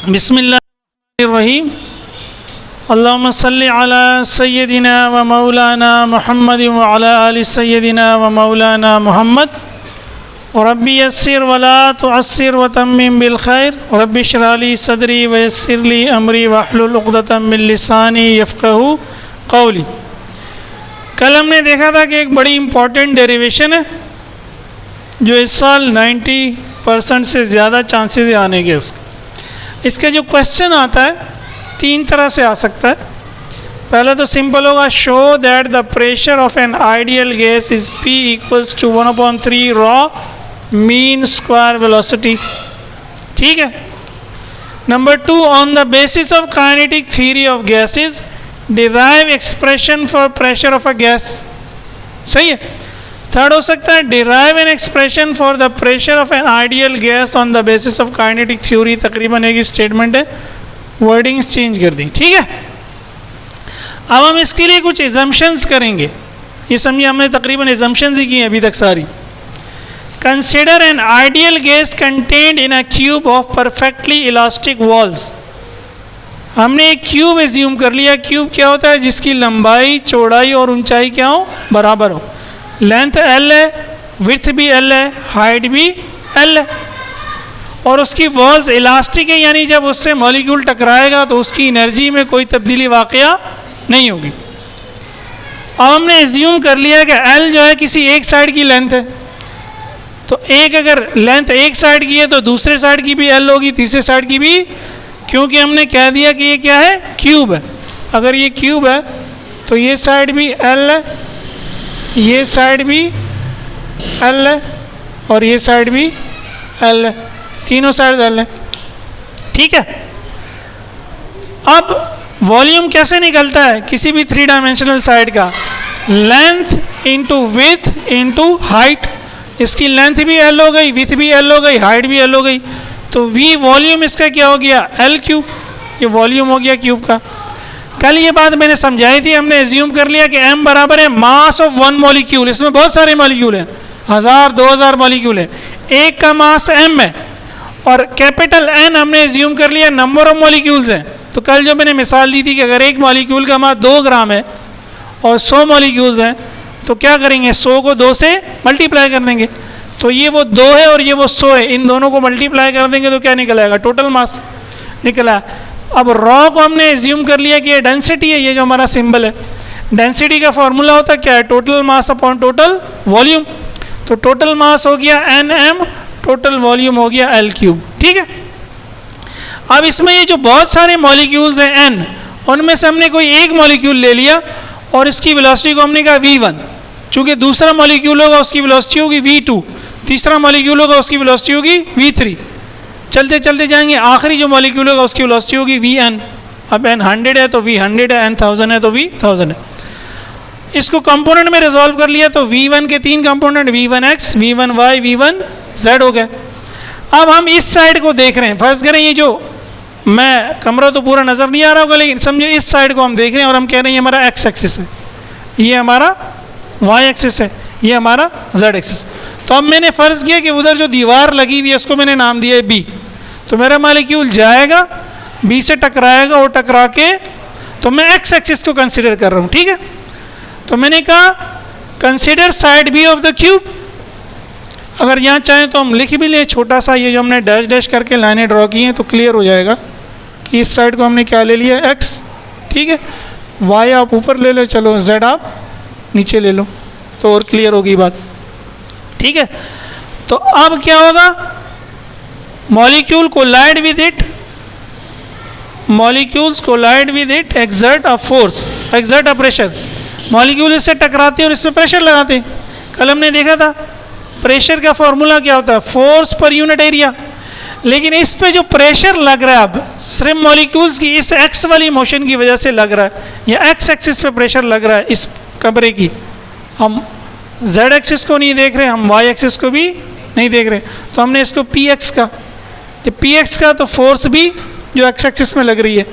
बिस्मिल्लाहिर्रहमानिर्रहीम। अल्लाहुम्मा सल्लि अला सय्यदिना व मौलाना मुहम्मद व अला आलि सय्यदिना व मौलाना मुहम्मद। रब्बी यस्सिर वला तुअस्सिर व तम्मिम बिल खैर। रब्बी इश्रह ली सदरी व यस्सिर ली अमरी वहलुल उक़दतम मिन लिसानी यफ़क़हू क़ौली। कल हमने देखा था कि एक बड़ी इम्पॉर्टेंट डेरिवेशन है जो इस साल 90% से ज़्यादा चांसेस है आने के उसके। इसके जो क्वेश्चन आता है तीन तरह से आ सकता है। पहले तो सिंपल होगा, show that the pressure of an ideal gas is P equals to 1/3 rho mean square velocity. ठीक है। Number 2, on the basis of kinetic theory of gases derive expression for pressure of a gas. सही है। Third हो सकता है, derive an expression for the pressure of an ideal gas on the basis of kinetic theory. तकरीबन एक ही statement है, wordings change कर दी। ठीक है। अब हम इसके लिए कुछ एजम्पशंस करेंगे। ये समझिए, हमने तकरीबन एजम्पशंस ही की हैं अभी तक सारी। Consider N ideal gas contained in a cube of perfectly elastic walls. हमने एक क्यूब एज्यूम कर लिया। क्यूब क्या होता है? जिसकी लंबाई, चौड़ाई और ऊंचाई क्या हो? बराबर हो। लेंथ L है, विड्थ भी L है, हाइट भी L है, और उसकी वॉल्स इलास्टिक है, यानी जब उससे मॉलिक्यूल टकराएगा तो उसकी एनर्जी में कोई तब्दीली वाक़या नहीं होगी। अब हमने एज्यूम कर लिया कि L जो है किसी एक साइड की लेंथ है, तो एक अगर लेंथ एक साइड की है तो दूसरे साइड की भी L होगी, तीसरे साइड की भी, क्योंकि हमने कह दिया कि ये क्या है? क्यूब है। अगर ये क्यूब है तो ये साइड भी L है, ये साइड भी L है, और ये साइड भी L है, तीनों साइड L है। ठीक है। अब वॉल्यूम कैसे निकलता है किसी भी 3 डायमेंशनल साइड का? Length into width into height. इसकी लेंथ भी L हो गई, विड्थ भी L हो गई, हाइट भी L हो गई, तो V वॉल्यूम इसका क्या हो गया? L cube. ये वॉल्यूम हो गया क्यूब का। कल ये बात मैंने समझाई थी। हमने एज्यूम कर लिया कि m बराबर है मास ऑफ वन मॉलिक्यूल। इसमें बहुत सारे मॉलिक्यूल हैं, 1000 2000 मॉलिक्यूल हैं, एक का मास m है, और कैपिटल N हमने एज्यूम कर लिया नंबर ऑफ मॉलिक्यूल्स हैं। तो कल जो मैंने मिसाल दी थी कि अगर एक मॉलिक्यूल का मास 2 ग्राम है और 100 मॉलिक्यूल्स हैं, तो क्या करेंगे? 100 को 2 से मल्टीप्लाई कर देंगे, तो ये वो 2 है और ये वो 100 है, इन दोनों को मल्टीप्लाई कर देंगे तो क्या निकल आएगा? टोटल मास निकला। अब रॉ को हमने एज्यूम कर लिया कि ये डेंसिटी है, ये जो हमारा सिंबल है। डेंसिटी का फॉर्मूला होता क्या है? Total mass upon total volume. तो टोटल मास हो गया Nm, टोटल वॉल्यूम हो गया L क्यूब। ठीक है। अब इसमें ये जो बहुत सारे मॉलिक्यूल्स हैं N, उनमें से हमने कोई एक मॉलिक्यूल ले लिया और इसकी वेलोसिटी को हमने कहा V1। चूँकि दूसरा मॉलिक्यूल होगा उसकी वेलोसिटी होगी V2, तीसरा मॉलिक्यूल होगा उसकी वेलोसिटी होगी V3। चलते चलते जाएंगे, आखिरी जो मॉलिक्यूल होगा उसकी वेलोसिटी होगी Vn। अब N 100 है तो V 100 है, N 1000 है तो V 1000 है। इसको कंपोनेंट में रिजॉल्व कर लिया तो V1 के 3 कंपोनेंट, V1x, V1y, V1z हो गए। अब हम इस साइड को देख रहे हैं। फर्ज करें ये जो मैं कमरा तो पूरा नज़र नहीं आ रहा होगा, लेकिन समझो इस साइड को हम देख रहे हैं और हम कह रहे हैं ये हमारा x एक्सिस है, ये हमारा y एक्सिस है, ये हमारा z एक्सिस। तो अब मैंने फ़र्ज़ किया कि उधर जो दीवार लगी हुई है उसको मैंने नाम दिया है B। तो मेरा मॉलिक्यूल जाएगा, B से टकराएगा, और टकरा के, तो मैं x एक्सिस को कंसिडर कर रहा हूँ। ठीक है। तो मैंने कहा consider side B of the cube. अगर यहाँ चाहें तो हम लिख भी लें छोटा सा, ये जो हमने डैश डैश करके लाइनें ड्रॉ की हैं, तो क्लियर हो जाएगा कि इस साइड को हमने क्या ले लिया? x। ठीक है। y आप ऊपर ले लो, चलो z आप नीचे ले लो, तो और क्लियर होगी बात। ठीक है। तो अब क्या होगा? Molecule collide with it, molecules collide with it, exert a force, exert a pressure. Molecule इससे टकराते हैं और इसमें प्रेशर लगाते हैं। कल हमने देखा था प्रेशर का फॉर्मूला क्या होता है? Force per unit area. लेकिन इस पे जो प्रेशर लग रहा है अब सिर्फ मॉलिक्यूल्स की इस एक्स वाली मोशन की वजह से लग रहा है, या एक्स एक्सिस पे प्रेशर लग रहा है इस कमरे की। हम जेड एक्सिस को नहीं देख रहे, हम वाई एक्सिस को भी नहीं देख रहे, तो हमने इसको पी एक्स का, जब पी एक्स का तो फोर्स भी जो एक्स एक्सिस में लग रही है,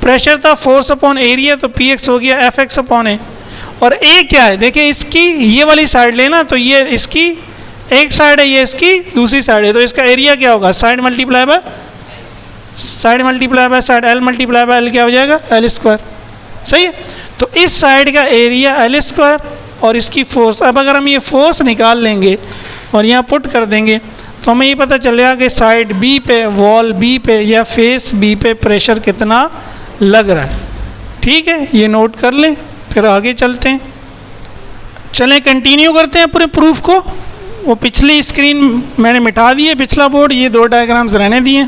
प्रेशर था फोर्स अपॉन एरिया, तो पी एक्स हो गया एफ एक्स अपॉन ए। और ए क्या है? देखिए इसकी ये वाली साइड लेना, तो ये इसकी एक साइड है, ये इसकी दूसरी साइड है, तो इसका एरिया क्या होगा? Side multiply by side multiply by side, L multiply by L क्या हो जाएगा, एल स्क्वायर। सही है। तो इस साइड का एरिया एल स्क्वायर और इसकी फोर्स, अब अगर हम ये फोर्स निकाल लेंगे और यहाँ पुट कर देंगे तो हमें ये पता चलेगा कि साइड बी पे, वॉल बी पे या फेस बी पे प्रेशर कितना लग रहा है। ठीक है, ये नोट कर लें, फिर आगे चलते हैं। चलें कंटिन्यू करते हैं पूरे प्रूफ को। वो पिछली स्क्रीन मैंने मिटा दी है, पिछला बोर्ड, ये 2 डायग्राम्स रहने दिए।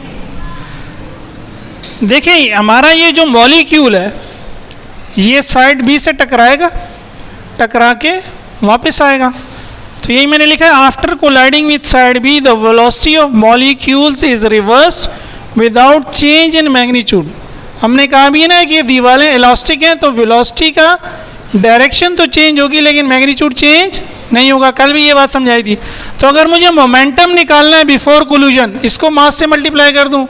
देखिए हमारा ये जो मॉलिक्यूल है ये साइड बी से टकराएगा, टकरा के वापस आएगा। तो यही मैंने लिखा है, after colliding with side be the velocity of molecules is reversed without change in magnitude. हमने कहा भी ना कि ये दीवारें इलास्टिक हैं, तो वेलोसिटी का डायरेक्शन तो चेंज होगी लेकिन मैग्नीट्यूड चेंज नहीं होगा। कल भी ये बात समझाई थी। तो अगर मुझे मोमेंटम निकालना है बिफोर कोलिजन, इसको मास से मल्टीप्लाई कर दूं,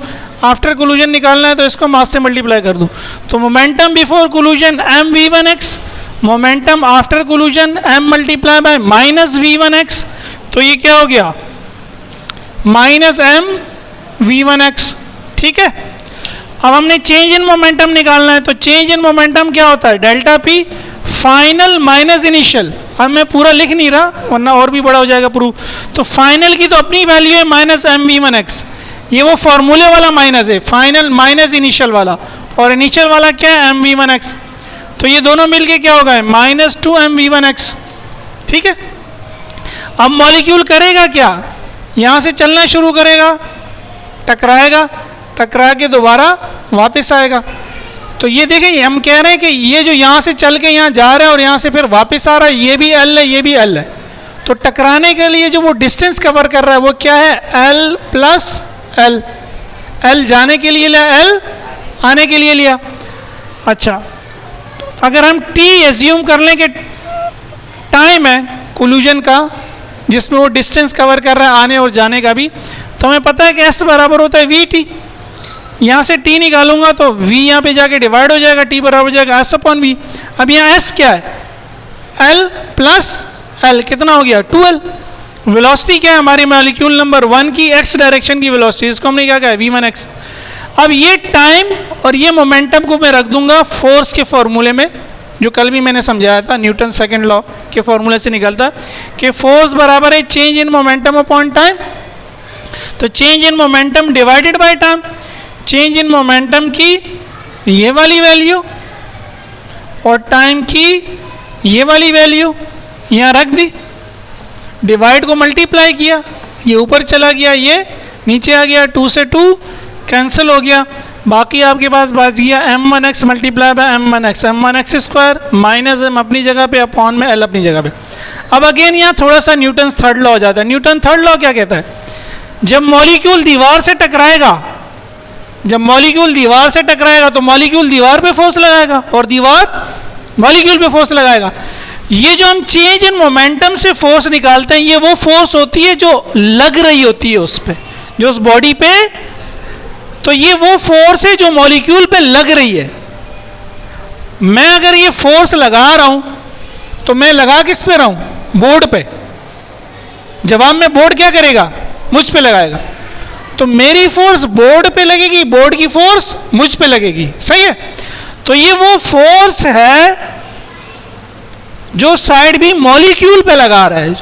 आफ्टर कोलिजन निकालना है तो इसको मास से मल्टीप्लाई कर दूं। तो momentum before collision M V one X, momentum after collision M multiply by minus V one X. तो ये क्या हो गया, minus M V one X. ठीक है। अब हमने चेंज इन मोमेंटम निकालना है, तो चेंज इन मोमेंटम क्या होता है, delta P final minus initial. अब मैं पूरा लिख नहीं रहा वरना और भी बड़ा हो जाएगा प्रूफ। तो फाइनल की तो अपनी वैल्यू है minus M V one X, ये वो फॉर्मूले वाला माइनस है, फाइनल माइनस इनिशियल वाला, और इनिशियल वाला क्या है, एम वी वन एक्स। तो ये दोनों मिलके क्या होगा, minus 2 M V one X. ठीक है। अब मॉलिक्यूल करेगा क्या, यहाँ से चलना शुरू करेगा, टकराएगा, टकरा के दोबारा वापस आएगा। तो ये देखें, हम कह रहे हैं कि ये जो यहाँ से चल के यहाँ जा रहा है और यहाँ से फिर वापस आ रहा है, ये भी एल है, ये भी एल है। तो टकराने के लिए जो वो डिस्टेंस कवर कर रहा है वो क्या है, एल प्लस एल। एल जाने के लिए लिया, एल आने के लिए लिया। अच्छा, तो अगर हम टी एज्यूम कर लें कि टाइम है कोलिजन का जिसमें वो डिस्टेंस कवर कर रहा है आने और जाने का भी, तो हमें पता है कि एस बराबर होता है वी टी। यहाँ से टी निकालूंगा तो v यहाँ पे जाके डिवाइड हो जाएगा, टी बराबर हो जाएगा एस अपॉन वी। अब यहाँ s क्या है, l प्लस l, कितना हो गया 2l। वेलोसिटी क्या है हमारी मॉलिक्यूल नंबर 1 की x डायरेक्शन की वेलोसिटी, इसको हमने क्या कहा है v1x। अब ये टाइम और ये मोमेंटम को मैं रख दूंगा फोर्स के फॉर्मूले में, जो कल भी मैंने समझाया था, न्यूटन सेकंड लॉ के फॉर्मूले से निकलता है कि फोर्स बराबर है change in momentum upon time. तो change in momentum divided by time, change in momentum की ये वाली वैल्यू और टाइम की ये वाली वैल्यू यहाँ रख दी, डिवाइड को मल्टीप्लाई किया, ये ऊपर चला गया, ये नीचे आ गया, 2 से 2 कैंसिल हो गया, बाकी आपके पास बच गया m1x multiply by m1x, m1x square minus m अपनी जगह पे अपॉन में l अपनी जगह पे। अब अगेन यहाँ थोड़ा सा न्यूटन थर्ड लॉ हो जाता है। न्यूटन थर्ड लॉ क्या कहता है, जब मॉलिक्यूल दीवार से टकराएगा, जब मॉलिक्यूल दीवार से टकराएगा तो मॉलिक्यूल दीवार पे फोर्स लगाएगा और दीवार मॉलिक्यूल पे फोर्स लगाएगा। ये जो हम चेंज इन मोमेंटम से फोर्स निकालते हैं, ये वो फोर्स होती है जो लग रही होती है उस पे, जो उस बॉडी पे। तो ये वो फोर्स है जो मॉलिक्यूल पे लग रही है। मैं अगर ये फोर्स लगा रहा हूं तो मैं लगा किस पे रहा हूं, बोर्ड पे। जवाब में बोर्ड क्या करेगा, मुझ पे लगाएगा। तो मेरी फोर्स बोर्ड पे लगेगी, बोर्ड की फोर्स मुझ पे लगेगी। सही है। तो ये वो फोर्स है जो साइड भी मॉलिक्यूल पे लगा रहा है,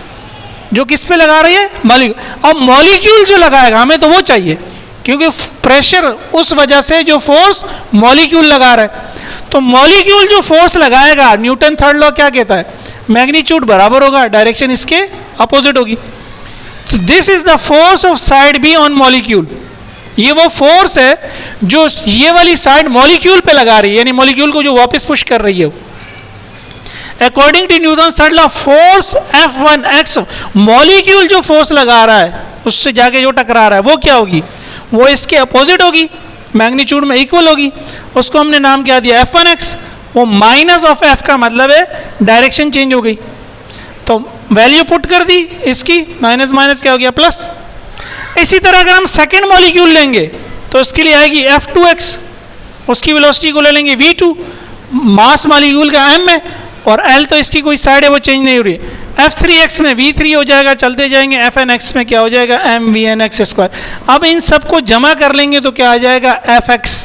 जो किस पे लगा रही है, मॉलिक्यूल। अब मॉलिक्यूल जो लगाएगा हमें तो वो चाहिए, क्योंकि प्रेशर उस वजह से जो फोर्स मॉलिक्यूल लगा रहा है। तो मॉलिक्यूल जो फोर्स लगाएगा, न्यूटन थर्ड लॉ क्या कहता है, मैग्नीट्यूड बराबर होगा, डायरेक्शन इसके अपोजिट होगी। तो this is the force of side be on molecule. ये वो फोर्स है जो ये वाली साइड मॉलिक्यूल पे लगा रही है, यानी मॉलिक्यूल को जो वापस पुश कर रही है। According to Newton third law, force F1x, molecule जो फोर्स लगा रहा है उससे जाके जो टकरा रहा है वो क्या होगी, वो इसके अपोजिट होगी, मैग्नीट्यूड में इक्वल होगी। उसको हमने नाम क्या दिया, F1x। वो माइनस ऑफ F का मतलब है डायरेक्शन चेंज हो गई। तो वैल्यू पुट कर दी इसकी, माइनस माइनस क्या हो गया, प्लस। इसी तरह अगर हम सेकेंड मॉलिक्यूल लेंगे तो इसके लिए आएगी F2x, उसकी वेलोसिटी को ले लेंगे v2, मास मॉलिक्यूल का m है और l तो इसकी कोई साइड है वो चेंज नहीं हो रही है, f3x में v3 हो जाएगा, चलते जाएंगे fnx में क्या हो जाएगा mvnx स्क्वायर। अब इन सबको जमा कर लेंगे तो क्या आ जाएगा fx,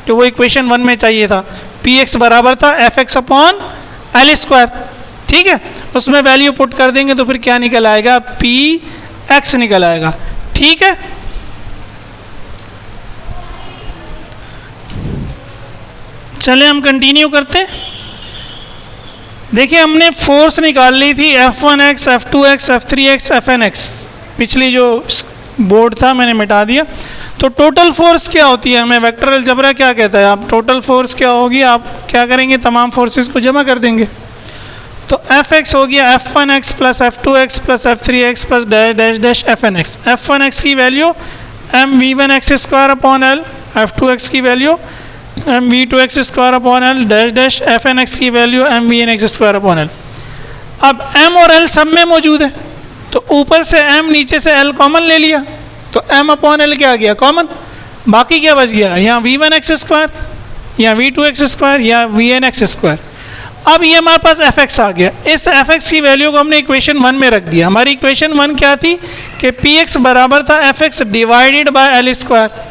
तो वो इक्वेशन 1 में चाहिए था, px बराबर था fx अपॉन एल स्क्वायर, ठीक है। उसमें वैल्यू पुट कर देंगे तो फिर क्या निकल आएगा px निकल आएगा, ठीक है। चले हम कंटिन्यू करते हैं। देखिए हमने फोर्स निकाल ली थी f1x, f2x, f3x, fnx, पिछली जो बोर्ड था मैंने मिटा दिया। तो टोटल फोर्स क्या होती है, हमें वेक्टर अलजेब्रा क्या कहता है, आप टोटल फोर्स क्या होगी, आप क्या करेंगे तमाम फोर्सेस को जमा कर देंगे। तो fx हो गया f1x plus f2x plus f3x plus dash dash dash fnx। f1x की value mv1x square upon L, f2x की value mv2x square upon L dash dash, fnx की value mvnx square upon L. अब m और l सब में मौजूद है, तो ऊपर से m नीचे से l कॉमन ले लिया, तो m अपॉन एल क्या आ गया कॉमन, बाकी क्या बच गया, यहाँ v1x स्क्वायर या v2x स्क्वायर या vnx स्क्वायर। अब ये हमारे पास fx आ गया, इस fx की वैल्यू को हमने इक्वेशन 1 में रख दिया। हमारी इक्वेशन 1 क्या थी कि px बराबर था fx divided by L square.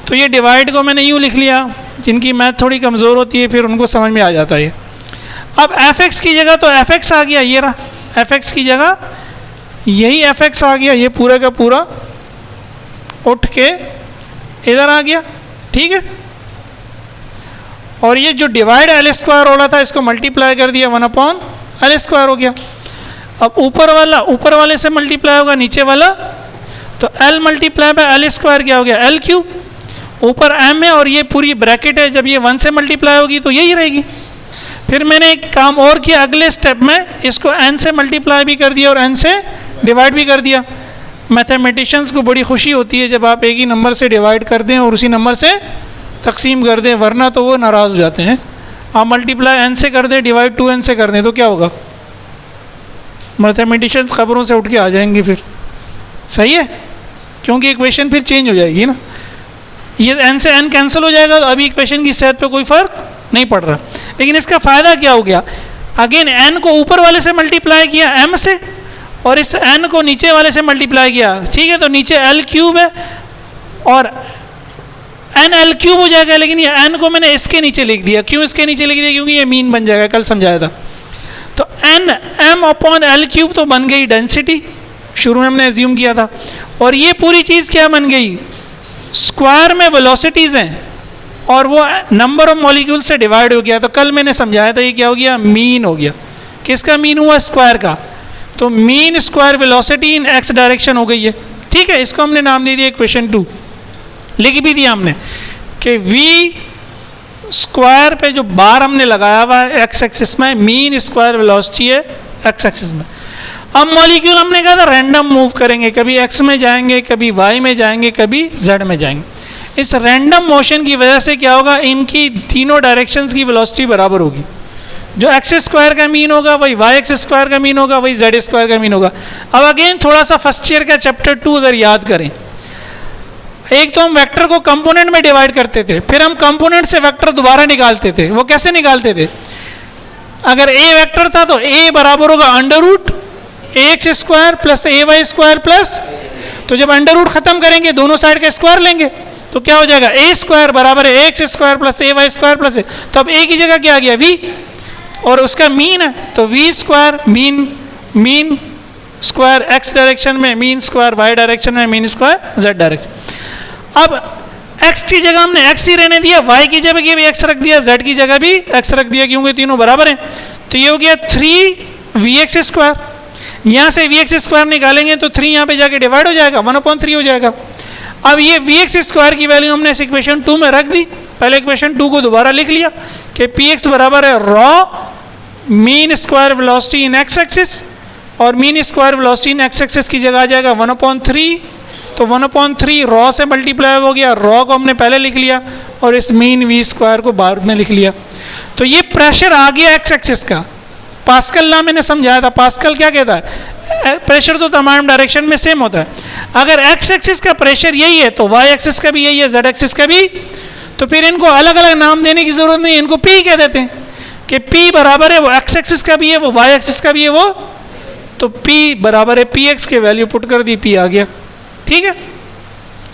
तो ये डिवाइड को मैंने यूँ लिख लिया, जिनकी मैथ थोड़ी कमज़ोर होती है फिर उनको समझ में आ जाता है ये। अब fx की जगह तो fx आ गया, ये रहा fx की जगह यही fx आ गया, ये पूरा का पूरा उठ के इधर आ गया, ठीक है। और ये जो डिवाइड एल स्क्वायर हो रहा था इसको मल्टीप्लाई कर दिया 1 अपॉन एल स्क्वायर हो गया। अब ऊपर वाले से मल्टीप्लाई होगा नीचे वाला, तो L multiply by L square क्या हो गया एल क्यूब, ऊपर m है और ये पूरी ब्रैकेट है, जब ये 1 से मल्टीप्लाई होगी तो यही रहेगी। फिर मैंने एक काम और किया, अगले स्टेप में इसको n से मल्टीप्लाई भी कर दिया और n से डिवाइड भी कर दिया। मैथमेटिशियंस को बड़ी खुशी होती है जब आप एक ही नंबर से डिवाइड कर दें और उसी नंबर से तकसीम कर दें, वरना तो वो नाराज़ हो जाते हैं। आप मल्टीप्लाई n से कर दें, डिवाइड 2n से कर दें तो क्या होगा, मैथमेटिशियंस खबरों से उठ के आ जाएंगे फिर, सही है, क्योंकि इक्वेशन फिर चेंज हो जाएगी ना। ये n से n कैंसिल हो जाएगा तो अभी इक्वेशन की सेहत पे कोई फ़र्क नहीं पड़ रहा। लेकिन इसका फ़ायदा क्या हो गया, अगेन n को ऊपर वाले से मल्टीप्लाई किया m से और इस n को नीचे वाले से मल्टीप्लाई किया, ठीक है। तो नीचे l क्यूब है और n l क्यूब हो जाएगा, लेकिन ये n को मैंने इसके नीचे लिख दिया। क्यों इसके नीचे लिख दिया, क्योंकि ये मीन बन जाएगा, कल समझाया था। तो n m upon l cube तो बन गई डेंसिटी, शुरू में हमने एज्यूम किया था। और ये पूरी चीज़ क्या बन गई, स्क्वायर में वेलोसिटीज़ हैं और वो नंबर ऑफ मॉलिक्यूल से डिवाइड हो गया। तो कल मैंने समझाया था ये क्या हो गया, मीन हो गया। किसका मीन हुआ, स्क्वायर का। तो mean square velocity in x direction हो गई है, ठीक है। इसको हमने नाम दे दिया इक्वेशन 2, लिख भी दिया हमने कि v स्क्वायर पे जो बार हमने लगाया हुआ है एक्स एक्सिस में, मीन स्क्वायर वेलोसिटी है एक्स एक्सिस में। अब मॉलिक्यूल हमने कहा था रैंडम मूव करेंगे, कभी x में जाएंगे, कभी y में जाएंगे, कभी z में जाएंगे। इस रैंडम मोशन की वजह से क्या होगा, इनकी तीनों डायरेक्शंस की वेलोसिटी बराबर होगी। जो एक्स स्क्वायर का मीन होगा वही वाई एक्स स्क्वायर का मीन होगा, वही जेड स्क्वायर का मीन होगा। अब अगेन थोड़ा सा फर्स्ट ईयर का चैप्टर 2 अगर याद करें, एक तो हम वेक्टर को कंपोनेंट में डिवाइड करते थे, फिर हम कंपोनेंट से वेक्टर दोबारा निकालते थे। वो कैसे निकालते थे, अगर ए वेक्टर था तो ए बराबर होगा अंडर रूट ए एक्स स्क्वायर प्लस ए वाई स्क्वायर प्लस, तो जब अंडर रूट खत्म करेंगे दोनों साइड का स्क्वायर लेंगे तो क्या हो जाएगा, ए स्क्वायर बराबर है ए एक्स स्क्वायर प्लस ए वाई स्क्वायर प्लस ए। तो अब ए की जगह क्या आ गया, वी, और उसका मीन है तो V square mean square X direction में, मीन स्क्वायर वाई डायरेक्शन में, मीन स्क्वायर जेड डायरेक्शन। अब x की जगह हमने x ही रहने दिया, y की जगह भी x रख दिया, z की जगह भी x रख दिया, क्योंकि तीनों बराबर हैं। तो ये हो गया 3vx स्क्वायर। यहाँ से vx स्क्वायर निकालेंगे तो 3 यहाँ पे जाके डिवाइड हो जाएगा, 1/3 हो जाएगा। अब ये vx स्क्वायर की वैल्यू हमने इस इक्वेशन 2 में रख दी। पहले इक्वेशन 2 को दोबारा लिख लिया कि px बराबर है rho mean square velocity in x axis, और mean square velocity in x axis की जगह आ जाएगा 1/3। तो 1/3 रॉ से मल्टीप्लाई हो गया, रॉ को हमने पहले लिख लिया और इस मीन वी स्क्वायर को बाद में लिख लिया। तो ये प्रेशर आ गया एक्स एक्सिस का। पास्कल ना मैंने समझाया था, पास्कल क्या कहता है, प्रेशर तो तमाम डायरेक्शन में सेम होता है। अगर एक्स एक्सिस का प्रेशर यही है तो वाई एक्सिस का भी यही है, जेड एक्सिस का भी। तो फिर इनको अलग अलग नाम देने की जरूरत नहीं, इनको पी कह देते हैं कि पी बराबर है, वो एक्स एक्सिस का भी है, वो वाई एक्सिस का भी है, वो तो p बराबर है px के वैल्यू पुट कर दी, p आ गया। ठीक है,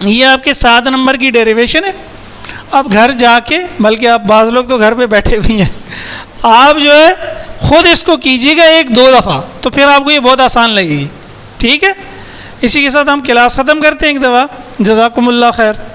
ये आपके 7 नंबर की डेरिवेशन है। अब घर जाके, बल्कि आप बाज़ लोग तो घर पे बैठे हुए हैं, आप जो है ख़ुद इसको कीजिएगा 1-2 दफ़ा, तो फिर आपको ये बहुत आसान लगेगी। ठीक है, इसी के साथ हम क्लास ख़त्म करते हैं एक दफ़ा। जज़ाकुमुल्लाह खैर।